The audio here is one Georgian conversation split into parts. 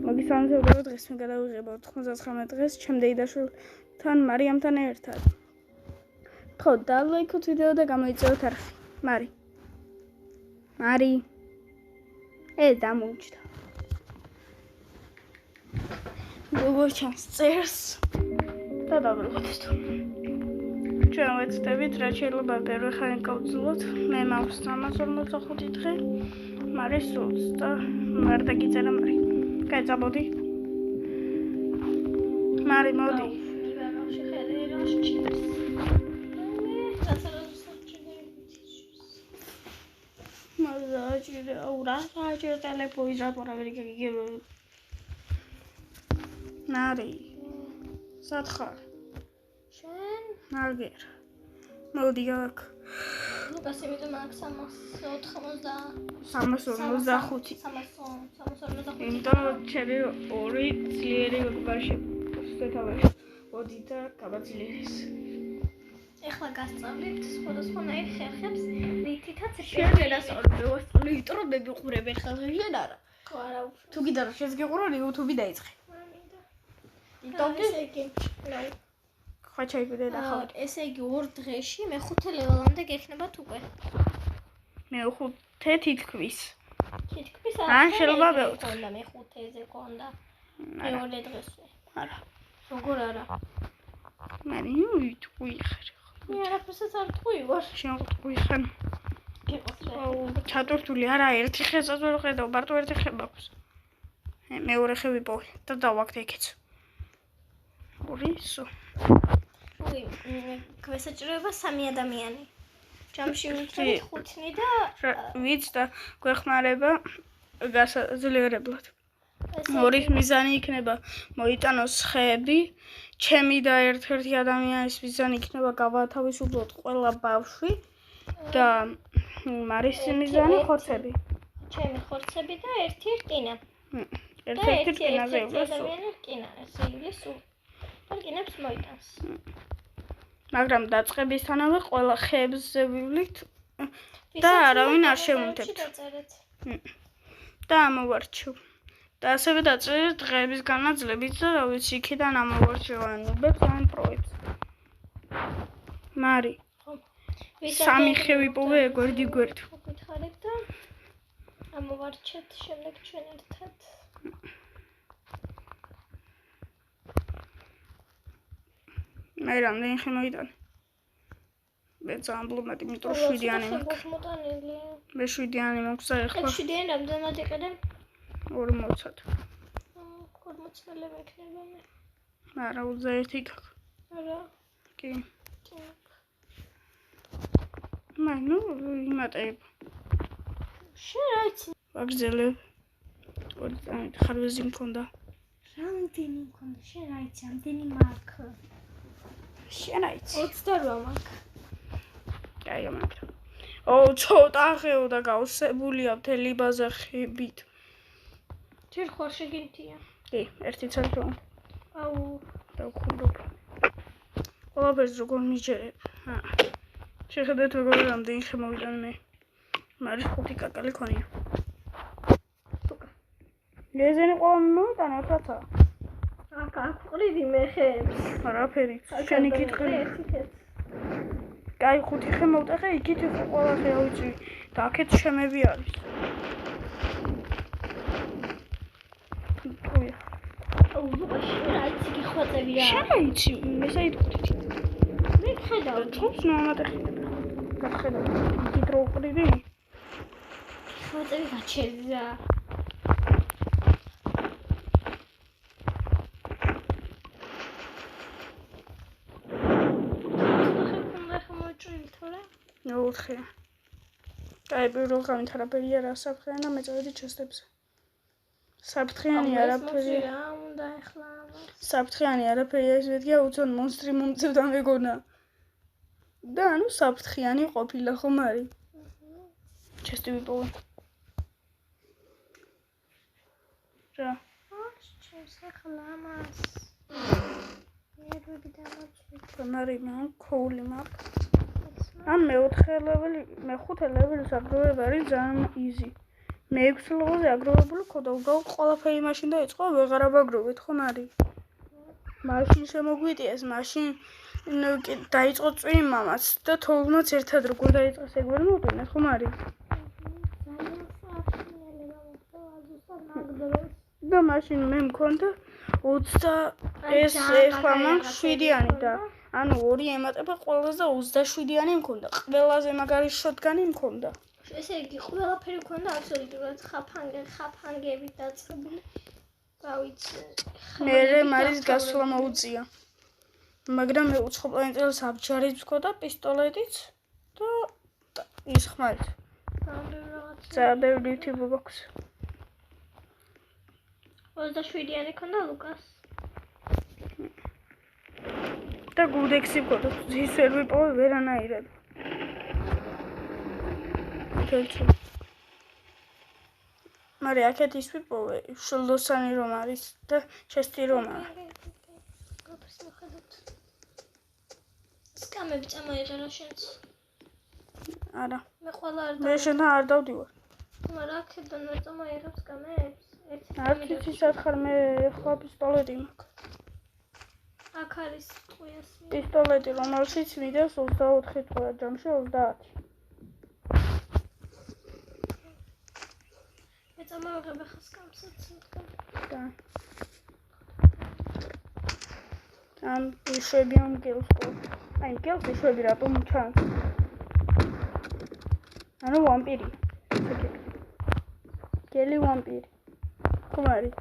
მოგესალმებით დღეს მე გადავიღება 99 დღეს ჩემ დეიდაშვილთან მარიამთან ერთად. ხო, დალაიქოთ ვიდეო და გამოიწევოთ არხი. მარი. დამოუჩდა. როგორ ჩანს წერს და დაბრუნდით. ჩვენ ვეცდებით რა შეიძლება პირველ ხანი გავძლოთ. მე მაქვს 345 დღე. მარის სულს და არ დაგიწერა მარი. კაი, წამოდი. მარი, მოდი. Mari, sat xar? Შენ? Მაგერ. მოდი აქ. ლუკას იმიტომ აქ 355. იმიტომ ჩემი ორი ძლიერი გვარში შეთავაზე. მოდი და გავაძლიერეს. ეხლა გასწავლით სხვადასხვანაირ ხერხებს, რითითაც შეგერას ლიტროდები ყურები ხალხიან არა. ხო, არა. თუ გინდა რომ შეგეყურო YouTube-ი დაიწყე. ესე იგი, ხო ჩაიგდე და ხო. ესე იგი 2 დღეში მე-5 ლეველამდე გექნებათ უკვე. მე-5 თითქმის. თითქმის ან შეიძლება მე-5-ზე მე-5-ზე გქონდა. მე-2 დღესვე. არა. როგორ არა? მარი ვიტყვი ხარ. მე არაფერსაც არ თქვი ვარ. შენ ვიტყვი ხარ. გიყოსრე. ჩატურთული არა, ერთი ხესაც ვერ ხედავ, მარტო ერთი ხე მაქვს. მეორე ხე ვიპოვე და დავაგდე იქეც. ორისო. გვესაჭიროება 3 ადამიანი. ჯამში ვიქნებით 5 და ვიც და გვეხმარება გასაძლიერებლად. ორი მიზანი იქნება მოიტანოს ხეები, ჩემი და ერთ-ერთი ადამიანის მიზანი იქნება გავათავისუფლოთ ყველა ბავშვი და მარის მიზანი ხორცები. ჩემი ხორცები და ერთი რკინა. ერთ-ერთი რკინაზე ადამიანი რკინა, ესე იგი სულ. რკინებს მოიტანს. მაგრამ დაწყებისთანავე ყველა ხეებზე ვივლით და არავინ არ შევუნთებთ. და ამოვარჩევ. და ასევე დაწერეთ დღეების განმავლობით და რა ვიცი, იქიდან ამოვარჩევანებებს ამ პროექტს. მარი. 3 ხე ვიპოვე გვერდ. გითხარით და ამოვარჩეთ შემდეგ ჩვენ ერთად. მე რამდენი ხე მოიტანე? მე ძალიან იმიტომ 7-იანი მაქვს. მე 7-იანი მაქვს და ეხლა 7-იანი რამდენად იყიდე? 40-ად. 40-ზე მექნება მე. არა, 21 გაქვს. არა. კი. ნუ იმატებ. შენ რა იცი? ვაგზელებ. ორი წამით ხარვეზი მქონდა. რამდენი მქონდა? შენ რა იცი? რამდენი მაქვს? შენ რა იცი? 28 მაქვს. კაი, მაგრამ. ცოტა ხეო და გავსებულია მთელი ბაზახებით. ჯერ ხარ შეგინთია. კი, ერთი ცალკე. აუ, დავხუნდობ. ყველაფერს როგორ მიჯერებ? შეხედეთ როგორ რამდენი ხე მოვიტანე მე. მარის 5 კაკალი ქონია. სუპერ. ლეზენი ყველა მოვიტანე ხათა. აქ ყრიდი მე ხეებს. არაფერი. შენი კითხები. კაი, 5 ხე მოვტეხე, იქით იყო ყველა ხე, ვიცი. და აქეთ შემები არის. აუ, შენ რა იცი გიხვაწები რა? შენ რა იცი? მე საიტყვით. მე ხედავ. თობს ნამატეხი. გახედავ. იქით რო ყრიდი? გიხვაწები გაჩერდი რა. ოთხე. კაი, პირველ ღამით არაფერი არა საფრთხიანი და მეწევედი ჩესტებზე. საფრთხიანი არაფერი. რა უნდა ეხლა? საფრთხიანი არაფერი ეს ვეთქია, უცოდ მონსტრი მომწევდა მეგონა. და ანუ საფრთხიანი ყოფილა ხომ არის? ჩესტი ვიპოვე. რა? ჩემს ეხლა ამას. ნერვები დამოწვით. მარი მაგ ქოული მაგ. ამ მე-4 ლეველი, მე-5 ლეველი საბროებ არის ძალიან იზი. მე 6 ლოღოზე აგროვებული ქოდა, უბრალოდ ყველაფერი მაშინ დაიწყო, ვეღარ ავაგროვეთ, ხომ არის? მაშინ შემოგვიტიეს, მაშინ დაიწყო წვიმ მამაც და თოვლმაც ერთად როგორ დაიწყეს ეგ ვერ მოვტანეთ, ხომ არის? და მაშინ მე მქონდა 20 ეს ეხლა მაქვს 7-იანი და ანუ 2 ემატება ყველას და 27-იანი მქონდა. ყველაზე მაგარი შოტგანი მქონდა. ესე იგი ყველაფერი მქონდა აბსოლუტურად ხაფანგები დაწყებული. რა ვიცი. მე მარის გასვლა მოუწია. მაგრამ მე უცხო პლანეტელს აბჯარიც მქონდა პისტოლეტიც და ის ხმარით. ძალიან ბევრი თვი გვაქვს. 27-იანი ქონდა ლუკას. და გუდექსი მქონდა, ის ვერ ვიპოვე ვერანაირად. თელჩი. მაგრამ აქეთ ის ვიპოვე, შულდოსანი რომ არის და ჩესტი რომ არის. სკამები წამოიღერო შენც. არა. მე ყველა არ მე შენთან არ დავდივარ. მაგრამ აქედან ვერ წამოიღებ სკამებს. არც იცი სათხარ მე ახლა პისტოლეტი მაქვს. აქ არის ტყვიას. პისტოლეტი რომელშიც მიდევს 24 ტყვია ჯამში 30. მე წამოიღებ ახლა სკამსაც. და ამ იშვები ამ გელს ყო. აი გელს იშვები რატომ ჩანს? ანუ ვამპირი. გელი ვამპირი. ხომ არის?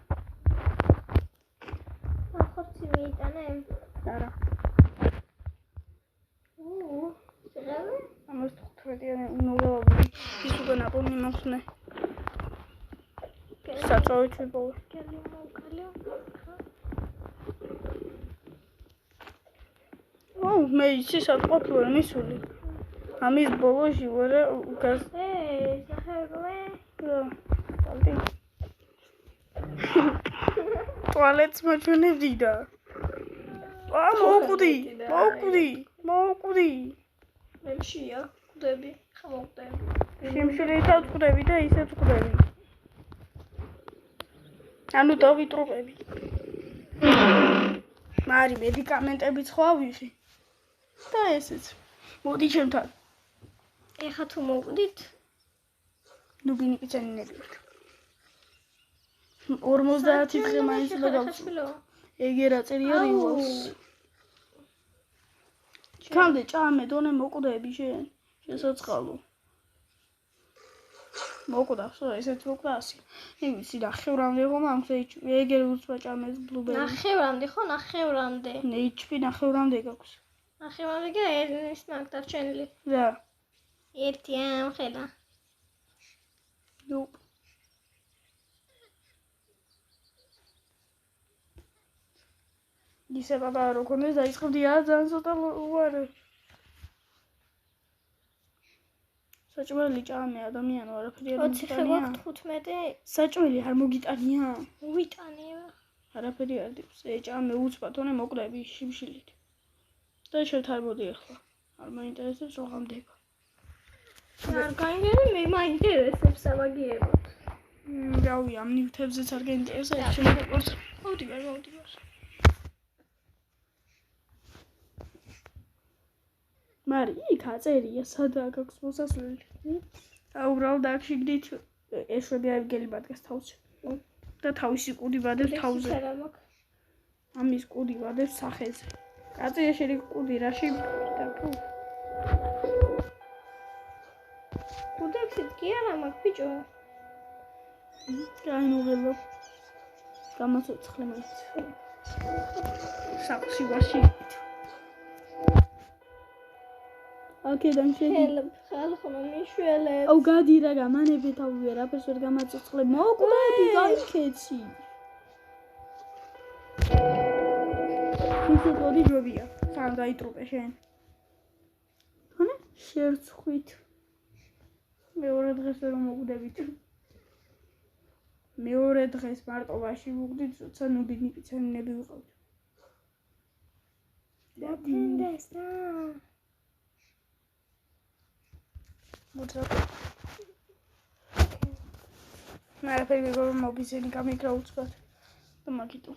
ხორცი მიიტანე? არა. შეგავე? 15-იანი ნოველები ის უკან აპონი მოხსნე. საწოვით ვიპოვე. გელი მოკალე. მე იცი სათყოფი ვერ მისული. ამის ბოლოში ვერ უგას. სახერგლე. ალდი. ტუალეტს მოჩვენებდი და. მოვკვდი. მემშია, კვდები, ხმოვდები. შიმშილითაც კვდები და ისეც კვდები. ანუ დავიტრუყები. მარი მედიკამენტებიც ხო ავიღე. და ესეც. მოდი ჩემთან. ეხა თუ მოვკვდით? ნუ ბინიპიცენინები ვართ. 50 დღე მაინც უნდა გავწვო. ეგ რა წერია რივოლს. ჩამდე ჭამე დონე მოკვდები შენ. შესაწყალო. მოკვდა, ესეც მოკვდა 100. იმისი ნახევრამდე ხომ აქვს ეგერ უცბა ჭამეს ბლუბერი. ნახევრამდე ხო, ნახევრამდე. HP ნახევრამდე გაქვს. ნახევრამდე და ის მაგ დარჩენილი. რა. ერთი ამხედა. ნუ. ისე პაპა რო კონდეს დაიწყებდი ძალიან ცოტა უარი. საჭმელი ჭამე ადამიანი არაფერი არ მოგიტანია. 15. საჭმელი არ მოგიტანია. ვიტანია. არაფერი არ დებს. ჭამე უცბა თონე მოკვდები შიმშილით. და შევთარბოდი ახლა. არ მაინტერესებს რა ხამდება. არ გაიგე მე მაინტერესებს ამაგიეროთ. რავი ამ ნივთებზეც არ გაინტერესებს შემოყვარს. მოვდივარ. მარი იქ აწერია სადაა გაქვს მოსასვლელი. უბრალოდ აქ შიგდით ეშვები აიგელი ბადგას თავში. და თავისი კუდი ბადებს თავზე. ამის კუდი ბადებს სახეზე. კაცია შერი კუდი რაში დაფუ. კუდექსით კი არა მაგ ბიჭო. გაინუღელო. გამოცოცხლე მაინც. საყში ვაში. აქედან შეიძლება ხალხო მიშველებს. აუ გადი რა გამანები თავი ვერაფერს ვერ გამაწოცხლე. მოკვდები გაიქეცი. ისე თოდი ჯობია. სამ დაიტრუყე შენ. ხონა შერცხვით. მეორე დღეს ვერ მოკვდებით. მეორე დღეს მარტოვაში ვუყდით, როცა ნუბინი პიცენინები ვიყავთ. დაფინდეს და მოძრა ნაიფერი მეგობრებო მობიზენი გამიგრა უცბად და მაგიტო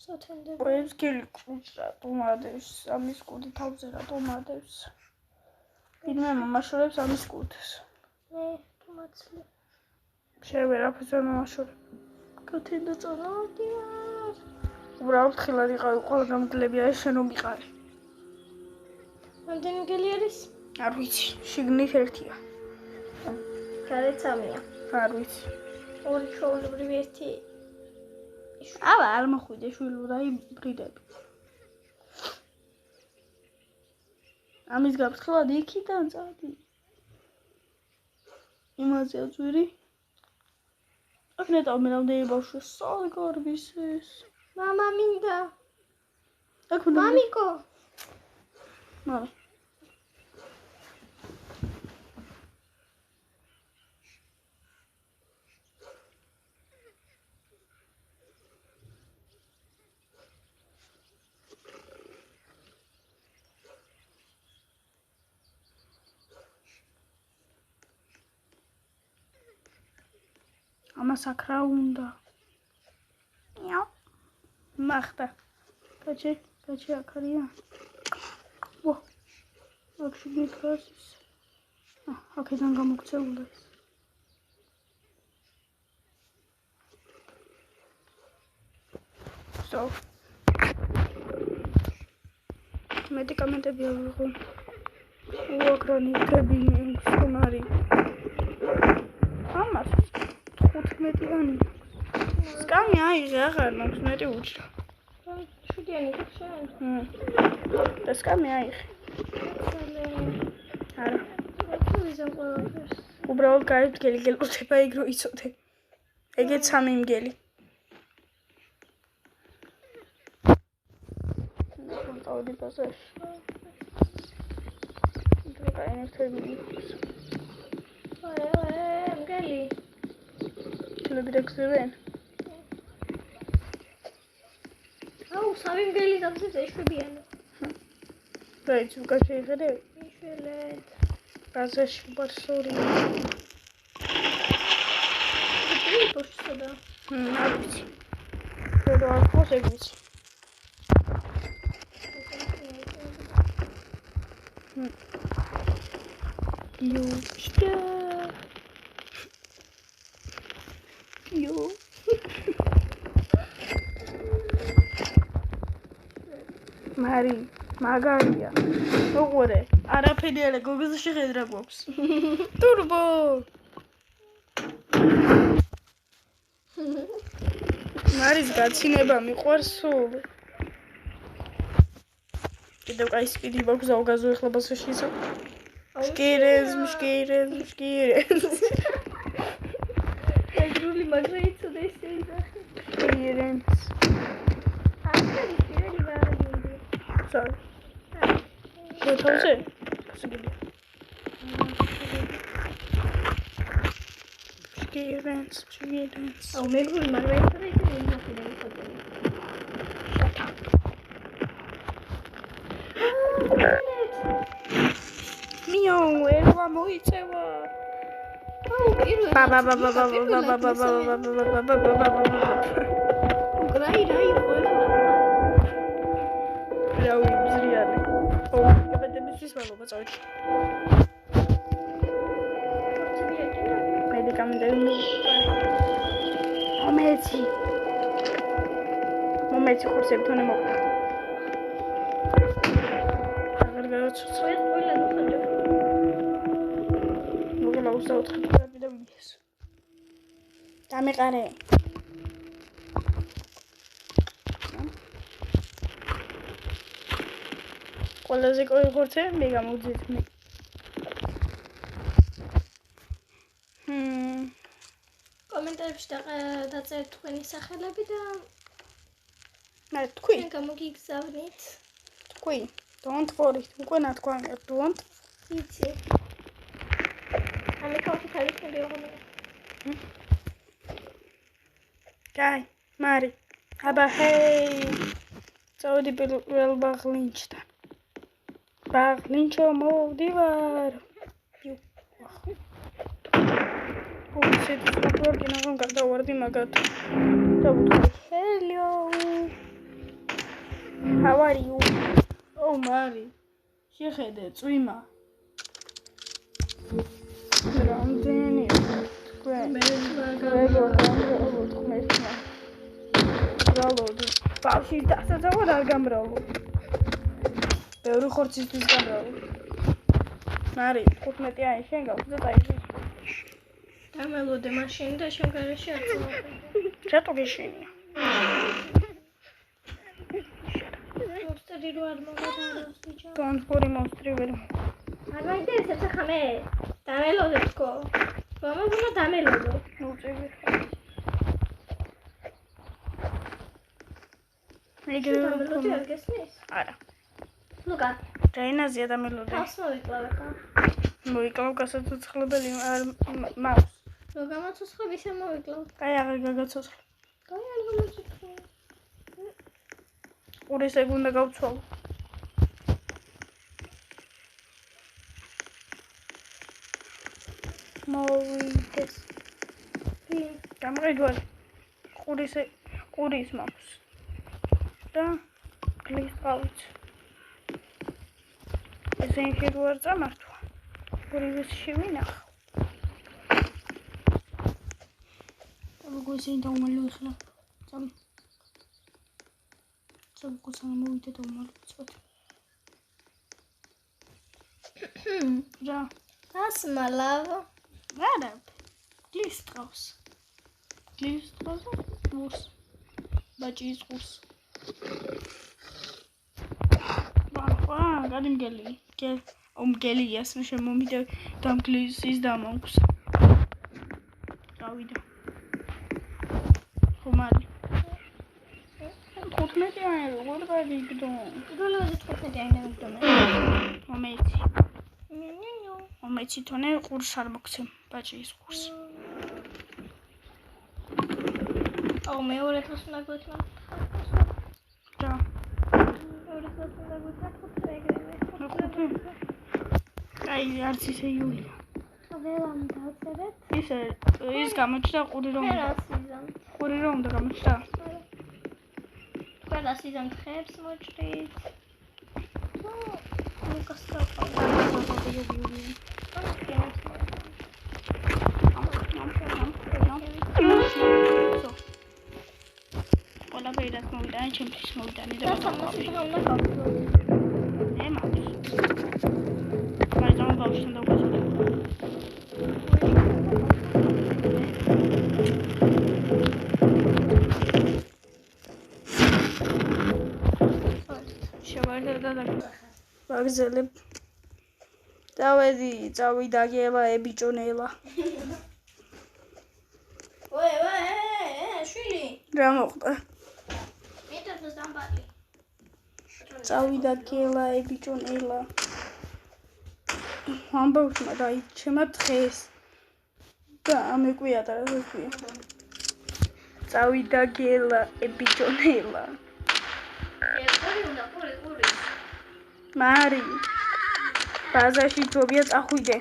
ეს გელი კუჭრა ტომატებს ამის კუდი თავზე რა ტომატებს ვინმე მომაშორებს ამის კუდს მე ტომატსლი შევერაფერს არ მომაშორებ კათენდა წონავდია უბრალოდ ხილად იყავი ყველა გამგლებია ეს შენ რომ იყარი რამდენი გელი არის არ ვიცი შიგნით ერთია გარეთ სამია არ ვიცი ორი ჩვეულებრივი ერთი აბა არ მოხვიდე შვილურაი ბრიდები ამის გაფრთხილად იქიდან წადი იმაზე აძვირი აქ ნეტავ მე რამდენი ბავშვი სალგარბის ეს მამა მინდა აქ უნდა მამიკო მამა ამას აქ რა უნდა იო მახტა კაჩი აქ არია ვა აქ შიგნით გას ის აქედან გამოგცეულა ეს So medicamente avevo uokrani trebini skonari amas 15-იანი skami აიღე აღარ მაქვს მეტი უჭრა 7-იანი გახშენ და skami აიღე არა ვიზამ ყველაფერს უბრალოდ გაიგ გელი გელკუცება იგ რო იცოდე ეგეც 3 მგელი ავდი ბაზარში კაინერთები მგელი ლეგრექსევენ აუ სამი მგელი დამზე ეშვებიანო რაიც უკაში იხედე მიშველეთ ბაზარში ბარსორი ეს პოშტოდა არ ვიცი შედო არ ხოს ეგ ვიცი Yo. Mari, მაგარია. უყურე, არაფერი არა, გოგოზე შეხედრა გვაქვს. Turbo. მარის გაცინება მიყვარს სულ. კიდევ კაი სპიდი მაქვს ზაუგაზო ეხლა ბაზარში ისო. მშკირებს. ეგრული მაგრა იცოდა ეს ეძახი. მშკირებს. ახალი პირი ვარდინდი. Sorry. შეთავზე? Mškīrens. აუ მეგრული მაგრამ იცოდა ისე ინახი და იცოდა. მიო, ერვა მოიწევა. აუ პირველ გრაი რაი ხო რაი ბზრიანი. ო, ებედების მადლობა წავიდი. Medicamente მომეცი ხურსები თონე მოკლა. აღარ გავაცოცხლე. ყველა ნახალე. მოგლა უსაუთხი ფერები და ვიდეს. დამეყარე. ყველაზე კოი ხურცე მე გამოვძით მე. კომენტარებში დაწერთ თქვენი სახელები და მე თქვი. გამოგიგზავნით. თქვი. Don't worry. უკვე ნათქვამია. Don't. იცი. ამე კავში ხალიფები აღონა. Კაი, მარი. აბა ჰეი წავედი პირველ ბაღლინჩთან ბაღლინჩო მოვდივარ ისეთი სპორტი ნახომ გადავარდი მაგათ და ვუთხრი hello how are you oh მარი შეხედე წვიმა რამდენი ბავში დასაძავად არ გამრავლო ბევრი ხორცისთვის გამრავლო მარი 15-იანი შენ გაქვს და დაიჭი დამელოდე მაშინ და შენ გარეშე არ წავიდე რატო გეშენია მოსტრი რო არ მოგადაროს ბიჭო განსხური მოსტრი ვერ არ მაინტერესებს ახლა მე დამელოდე თქო რომ უნდა დამელოდო ნუ წევი დამელოდე არ გესმის არა ლუკა რაინაზია დამელოდე თავს მოვიკლავ ახლა მოიკლავ გასაცოცხლებელი მავს რო გამოცოცხლებ ისე მოვიკლავ კაი აღარ გაგაცოცხლე კაი არ გამოცოცხლე ორი სეკუნდა გავცვალო მოვიდეს გამყიდვარი ყურის მაქვს და გლის ყავით ესენი შეdu არ წამართვა ორივეს შევინახავ როგორ ისინი დაუმალო ახლა სამკუსანა მოვიდა დაუმალო ცოტა რა ასმალავ არა გლის ყავს ურს ბაჭის ყურს ბახვა გადიმგელი ომგელიას შემომიდა დამგლის ის დამაქვს გავიდა ხომარი 15-იანი როგორ გადიგდო გოლოზე 15-იანი მოგდომე მომეცი თონე ყურს არ მოგცემ ბაჭის ყურს აუ მეორე დღეს უნდა გვეთმა რა მეორე დღეს უნდა გვეთმა ეგრევე აი არც ისე იულია ველამ დავწერეთ ის გამოჩნდა ყური რომ უნდა გამოჩნდა ყველა სიზამ ხებს მოჭრით ლუკას ყველა ფერას მოვიდა ჩემთვის მოვიდანი და მაგრამ ბავშვთან დავგაზარდა ვაგზელებ წავიდა გელა ებიჭონელა შვილი რა მოხდა მეტად დამბალი წავიდა გელა ებიჭონელა ამბავშმა დაიჩემა დღეს და ამეკვიატა რა ქვია წავიდა გელა ებიჭონელა ყური მარი ბაზარში ჯობია წახვიდე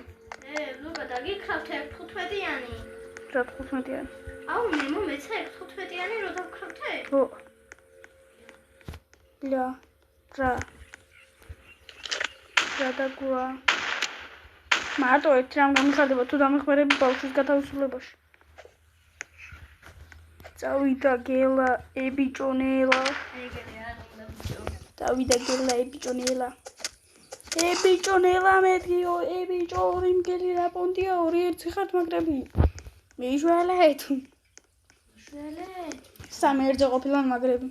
ლუკა დაგიქრავთ 15-იანი რა 15-იანი აუ მე მომეცა 15-იანი რო დავქრავთე ხო რა დაგვა მარტო ერთ რამ გამიხარდება თუ დამეხმარები ბავშვის გათავისუფლებაში წავიდა გელა ებიჭონელა წავიდა გელა ებიჭონელა მეთქიო ებიჭორი მგელი რა პონტია ორი ერთი ხართ მაგრები მეშველეთ სამი ერთზე ყოფილან მაგრები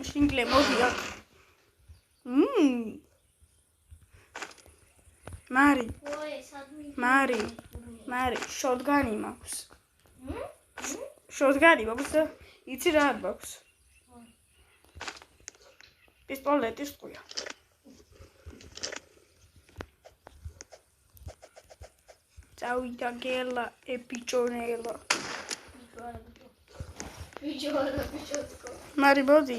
შინგლე მოდი აქ მარი შოტგანი მაქვს და იცი რა არ მაქვს პისტოლეტის ყויה წავიდა გელა ბიჭონელა ბიჭო მარი მოდი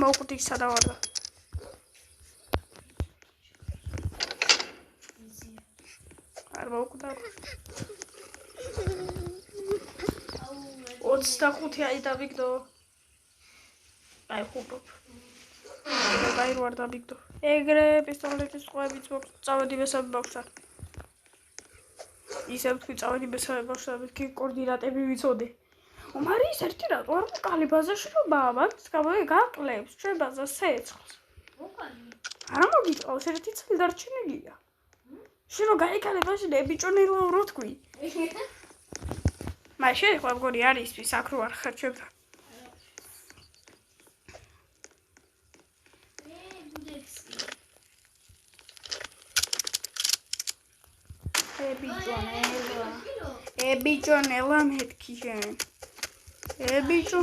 მოკვდი სადავარდა არ მოკვდა 25 აი დავიგდო აი ხუბობ აი ვარ დავიგდო ეგრე პისტოლეტის ყוות წავედი ბესავი ბავშვა ისევ თქვი წავედი ბესავი ბავშვა მეთქი კოორდინატები ვიცოდე მარი ის ერთი რატო არ მოკალი ბაზარში რომ ბაბაც გამოი გაყლებს ჩვენ ბაზარს ეცხოს არა მოგიწყავს ერთი წელი დარჩენილია შენ რო გაიქალე ბაში ბიჭონელა რო თქვი მაშინ ხო მგონი არის ის აქ რო არ ხარ ჩვენთან ბიჭონელა მეთქი შენ ბიჭო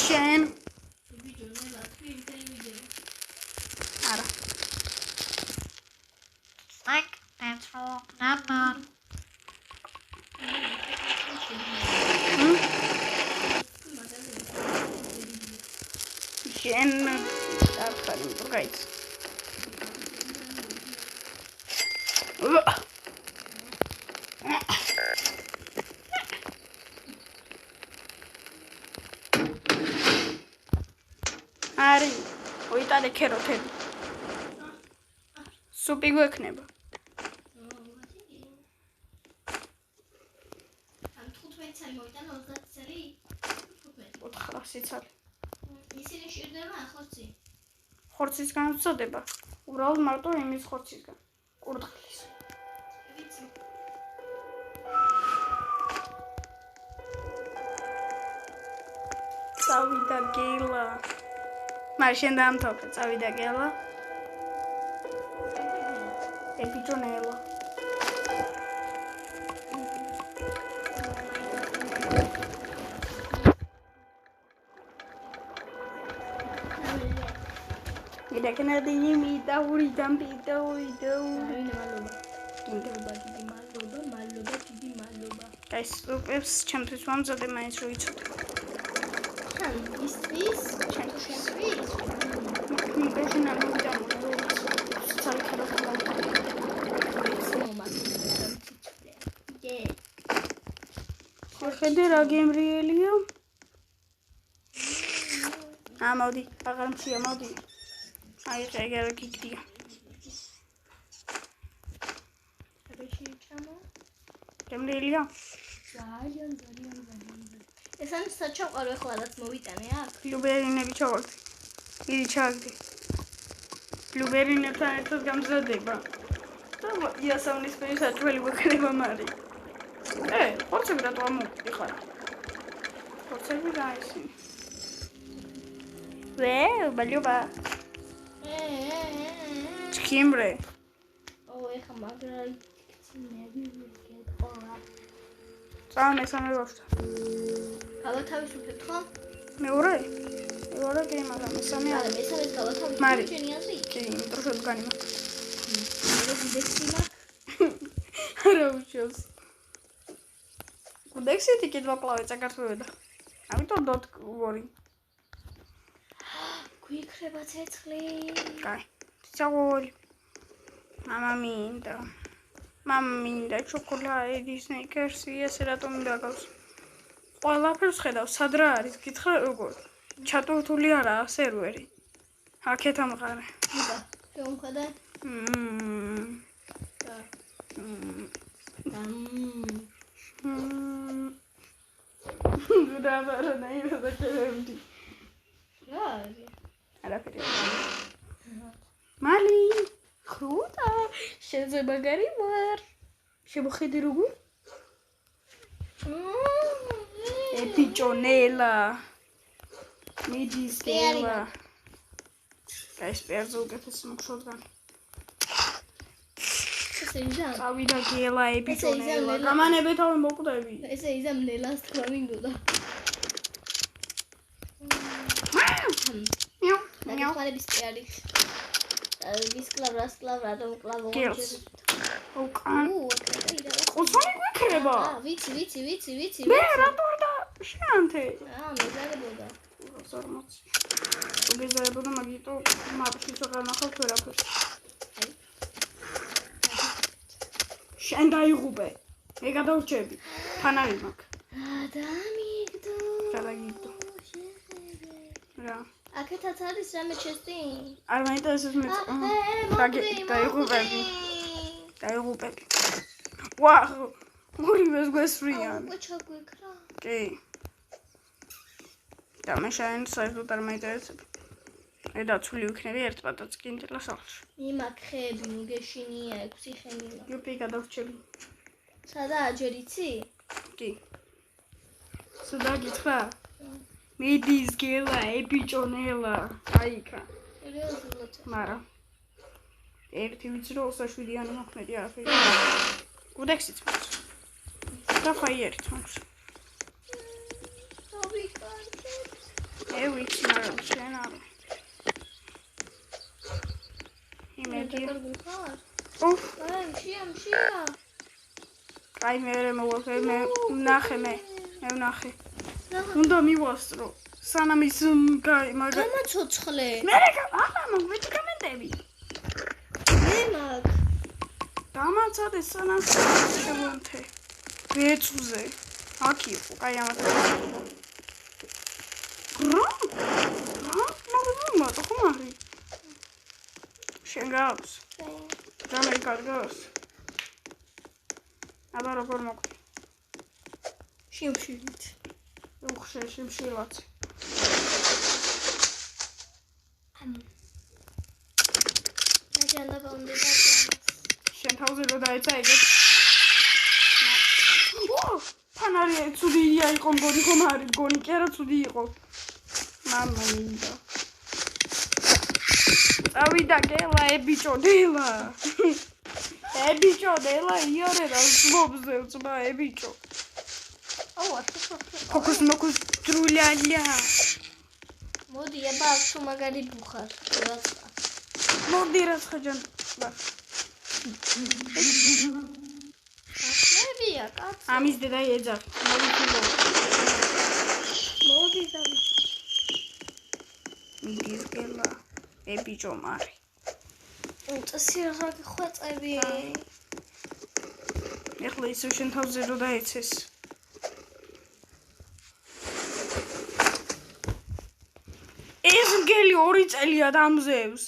შენ არა Like that's wrong number. შენ არ ხარ უკაიც არი ოიტანე ქეროთები სუპი გვექნება ამ 15 წელი მოიტანა 30 წელი 400 წელი ისინი შირდება ხორცი ხორცისგან ვწოდება უბრალოდ მარტო იმის ხორცისგან კურდღლის ვიცი წავიდა გელა მაშინ დამთავრდა წავიდა გელა ბიჭონელა იდაკნადი მიტაური დამპიტოიდო მალობა ეს უპებს ჩემთვის მომზადე მაინც რო იცოდე ისთვის მიგეშინა მოვიდამო ცალი ხეროთალა ხედე რა გემრიელია მოდი აღარ მშია მოდი აი ეგრე გიგდია გემრიელია ეს არის საჩაყარო ახლა რაც მოვიტანე აქ ბლუბერინები ჩავარდი იგი ჩაგდი ბლუბერინებთან ერთად გამზადება და იასამნისფერი საჭველი გვექნება მარი ხორცები რატო ამოვიდი ხარ ხორცები რა ისინი ბალიობა ჩქიმრე ეხა მაგრამ ცინები ვიგეთყოლა წავ მესამე ბავშვა გავათავისუფლებ ხო? მეორე კი მაგრამ მესამე არა მესამეს გავათავისუფლებ მარი ჩვენი აზრი კი დროშად განიმა მე გუდექსი მაქვს არა უშავს გუდექსით კიდვა კლავე წაკართვებდა ამიტომ დოთ ვორი გვიქრება ცეცხლი კაი წავოლი მამა მინდა შოკოლადი სნიკერსი ესე რატომ დაგავს ყველაფერს ხედავ სად რა არის გითხრა როგორ ჩატურთული არაა სერვერი აქეთ ამყარე იდა შეუმხედე გუდაბარა ნაირობა ჩერემდი რა არის არაფერი მალი ხუდა შენზე მაგარი ვარ შემოხედე როგორ ბიჭონელა მიდის გელა კაი სპერზე უკეთესი მოგშოდგან ესე იზამ წავიდა გელა ბიჭონელა გამანები თავი მოკვდები ესე იზამ ნელას თქვა მინდოდა მიუ ხმარების კი არის. ვისკლავ რას კლავ რატომ კლავ გელს. უკან. კოცონი გვიქრება. ვიცი. მე რატო და შანთე. მეზარებოდა. 40. უგეზარებოდა მაგიტო მაპში ვეღარ ნახავთ ვერაფერს. შენ დაიღუპე. მე გადავრჩები. თან არის მაგ. ადამიგდო. გადაგიდო. რა. აქეთაც არის რამე ჩესტი? არ მაინტერესებს მე. დაიღუპები. ვაუ. ორივეს გვესვრიან. ჩაგვიქრა. კი. და მე შენ საერთოდ არ მაინტერესებს. მე დაცული ვიქნები ერთ პატაც კინდელა სახლში. იმაქხები მიგეშინია 6 ხემილა. იუპი გადავრჩები. სადაა ჯერ იცი? კი. სუდა გითხრა? მიდის გელა ებიჭონელა. აიქა. სერიოზულად. მარა. ერთი ვიცი რომ 27-იანი მოქმედი არაფერი. კოდექსიც მაქვს. და ფაიერი თავს. მე ვიცი მაგრამ შენ არა. იმედი. უფ. მშია. აი მე მოვახე მე ვნახე. უნდა მივასწრო. სანამ ის გამაცოცხლე. მე არა მედიკამენტები. მე მაგ. დამაცადე სანამ შევანთე. ვეწუზე. აქ იყო, კაი ამათი. რა ხომარი. შენ გავს. რამე კარგავს. აბა როგორ მოკვდი. შიმშილით. უხშე შიმშილაც. ნაჯანა ბონდი და შენ თავზე რო დაეცა ეგეთ. თან არის ცუდია იყო მგონი ხომ არის მგონი კი არა ცუდი იყო. მამა მინდა. ავიდა გელა ებიჭოდელა. ებიჭოდელა იარე რა ზლობზე უცბა ებიჭო. აუ ასე ფოკუს მოკუს დრულალია. მოდი აბა თუ მაგარი ბუხარ. რაცა. მოდი რაც ხაჯან. ნებია კაცო. ამის დედა ეძახ. მოდი და მიდის გელა ებიჭო მარი. უწესი რა ხვეწები. ეხლა ისე შენ თავზე რო დაეცეს. ეს გელი 2 წელია დამზევს.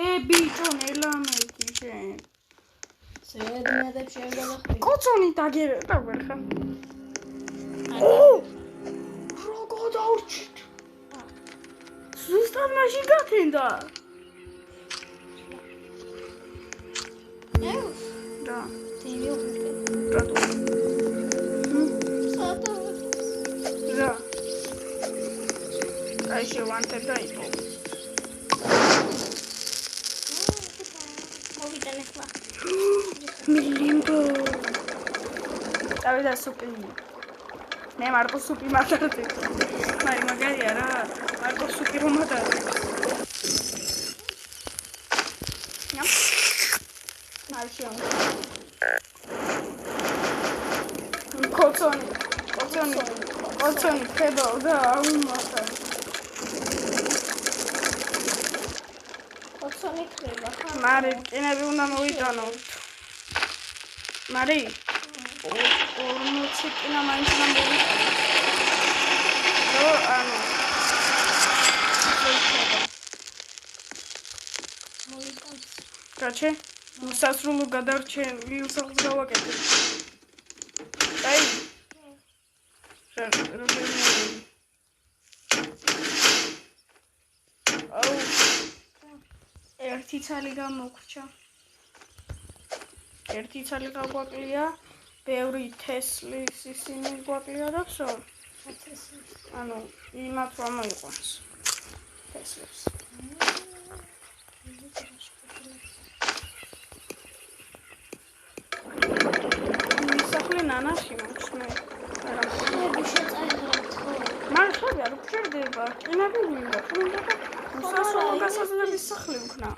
ებიჭონელა მეგი შენ. ზედმედებს შევგადახვი. კოცონი დაგერდა ვერხა. როგორ დაურჩით. ზუსტად მაშინ გათენდა. და. რატო? რა. აი შევანთებ და იყო. მოვიდა ახლა. მილიმბო. დავიდა სუპი. მე მარკო სუპი მატარდი. მაი მაგარია რა. მარკო სუპი რომ მატარდი. ნამ. მარშიო. კოცონი ხება და აუმატა. კოცონი ხება ხა. მარი კინები უნდა მოვიტანო. მარი 40 კინა მაინც უნდა მოვიტანო. რო ანუ გაჩე მოსასრულო გადარჩენ ვიუსახს გავაკეთე. აი აუ ერთი ცალი გამოგრჩა. ერთი ცალი გაგვაკლია, ბევრი თესლის ისინი გვაკლია და всё. ანუ იმათ რომ მოიყვანს. თესლებს. სახლი ნანაში მაქვს მე. მე შეწაიღოთ ხო? მაგ წინები მინდა უსასრულო გასაზრდების სახლი ვქნა.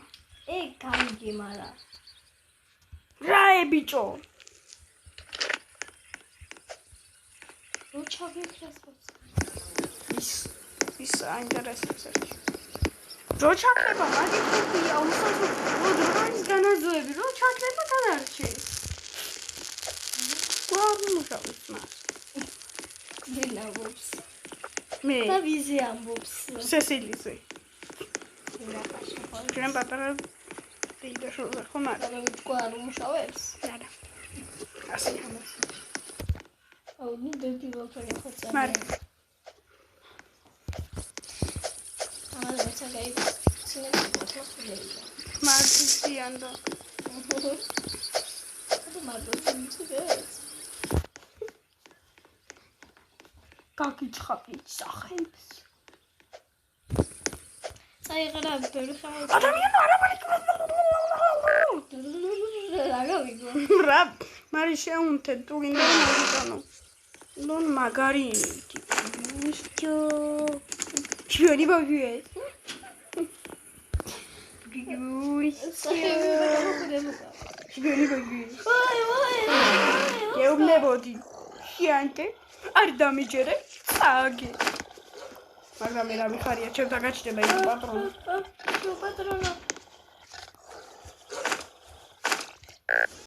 გაიგი მარა. რა ბიჭო? რო ჩაგიქრას ხოც. ის აინტერესებს ერთი. რო ჩაქრება, მაგითია უსასრულო დროის განაზოები, რო ჩაქრება დანარჩი. მუშაობს მას. ვინ ამბობს? მე და ვიზი ამბობს? სესილიზე. ჩვენ პატარა დეიდაშოზე ხომ არა? და თქვა არ მუშაობს? არა. ასე ამას. აუ, ნუ დეპილოთი ხოცა. მარა. ამაზე მეცაგაი სინები მოხდება. მარტიან და და მარტო მიცდეს. გაგიცხაპი სახებს. წაიღარა ბევრი ხანი. ადამიანი არა რა გავიგო? რა მარი შეუნთე თუ გინდა მოგიტანო. ნონ მაგარინი. მისჯო. ჩვენი ბაგიე. გიგუის. ჩვენი ბაგიე. ვაი. გეუბნებოდი. შიანკე არ დამიჯერე. წააგე. მაგრამ მე რა მიხარია ჩემთან გაჩნდა ის პატრონი. პატრონო.